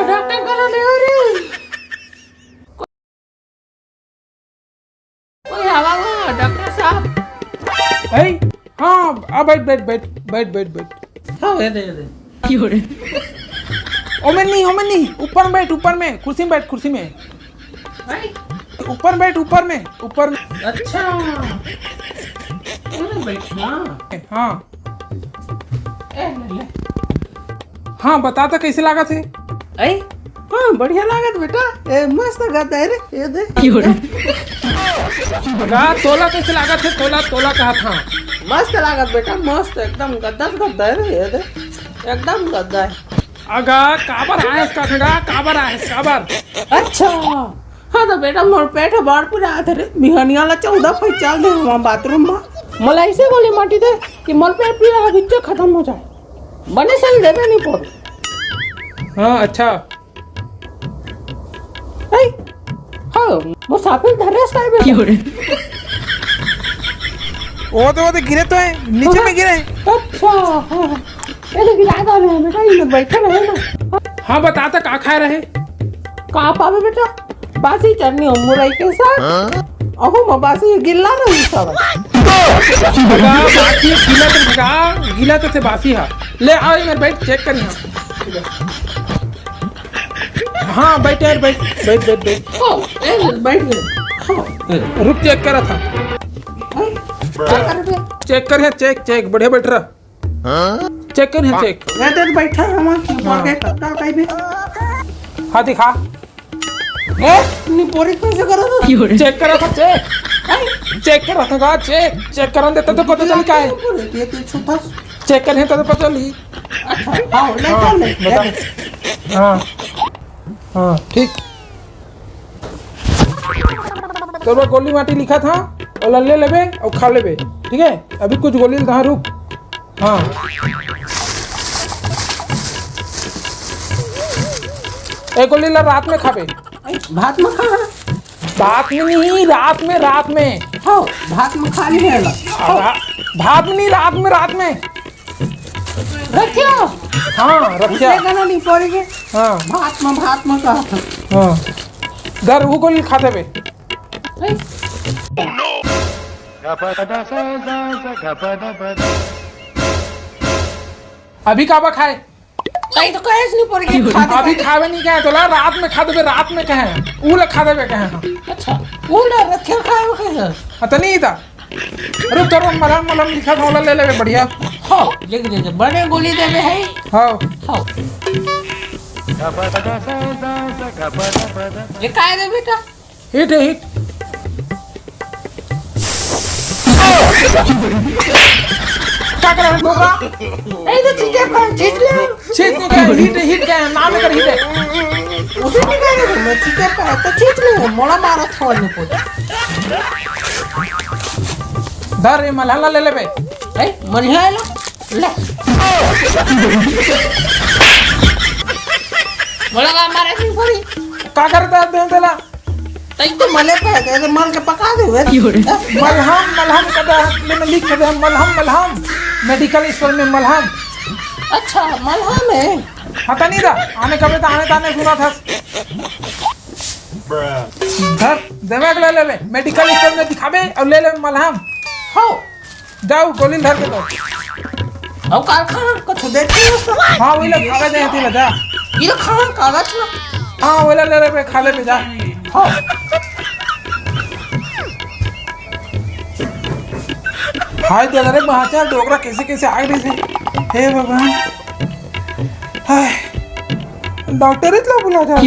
doctor करा ले रे कोई आवा वो डॉक्टर साहब हाँ बैठ हाँ दे क्यों रे ओमें नहीं ऊपर में कुर्सी में बैठ ऊपर में अच्छा बैठना हाँ ले हाँ बता तो कैसे लागत है हाँ बढ़िया लागत बेटा मस्त गाता है रे ये दे क्यों रे तोला कैसे लागत है तोला कहा था मस्त लागत बेटा मस्त एकदम गद्दा है रे ये दे एकदम गद्दा है अगा काबर अच्छा हाँ तो बेटा मोर पेट बाढ़ पूरा आते रे बिहानिया ला 14 फीट चल दे वहाँ बाथरूम में मला ऐसे बोली माटी दे कि मोर पेट पीड़ा बिच्चे खत्म हो जाए बने सन देवे नहीं पड़े हाँ अच्छा हाँ मुसाफिर धरेस टाइप है क्यों रे वो तो गिरे तो है नीचे में गिरे अच्छा हाँ ये तो गिरा दो ना बेटा ये बैठे रहे ना हाँ बता तो का खाए रहे कहाँ पावे बेटा बासी चटनी और मुरई के साथ अहो मबासी गिल्ला नहीं सब गीला तो से बासी है ले आओ मेरे बैठ चेक कर हाँ बैठ बैठ गए रुक चेक करा था चेक कर चेक बढ़िया बैठ रहा चेक कर चेक बैठा हाँ दिखा पोरी कैसे करो तो चेक करा था चेक करा था चेक करा देता तो पता चल क्या है चेक कर तो पता चली हाँ हाँ ठीक तो गोली माटी लिखा था और ले लेबे और खा लेबे ठीक है अभी कुछ गोली कहाँ रुक हाँ एक गोली ला रात में खाबे भात में खा भात में नहीं रात में हाँ भात में खा लिया भात में नहीं रात में रखियो हाँ रखिया नहीं पड़ेगी हाँ भात में कहा था हाँ दर वो गोली खा देबे अभी काबा खाए तो कैसे नहीं पड़ेगी अभी खावे नहीं कहे तो रात में खा देबे रात में कहे ऊला खा देबे कहे अच्छा ऊला रखे खाए कैसे तो नहीं था अरे तो मलहम लिखा था ले लेबे बढ़िया हाँ लिख दे बड़े गोली देवे है हाँ ये काय दे बेटा हिट क्या कर रहा है गोगा ए तो चीज ले हिट क्या है नाम कर हिट है उसे नहीं कह रहे मैं ठीक है तो चीज ले मोला मारा था नहीं पड़ा धर मलहला ले लेबे मलहला ले मोला का मारे नहीं पड़ी का करता है देला तई तो मले पे है मल के पका दे मलहम का मैंने लिख दे मलहम मेडिकल स्टोर में मलहम अच्छा मलहम है पता नहीं था आने कब आने सुना था धर दिमाग ले ले मेडिकल स्टोर में दिखाबे और ले ले मलहम हो जाओ गोली धर के दो अब कारखाना कुछ देखते हो हाँ वही लोग खावे दे हती लगा ये खाना कागज ना हाँ वही ले ले खा ले जा हाँ हाय दे रे महाचार डोगरा कैसे आ गई थे हे भगवान हाय डॉक्टर इतना बुला था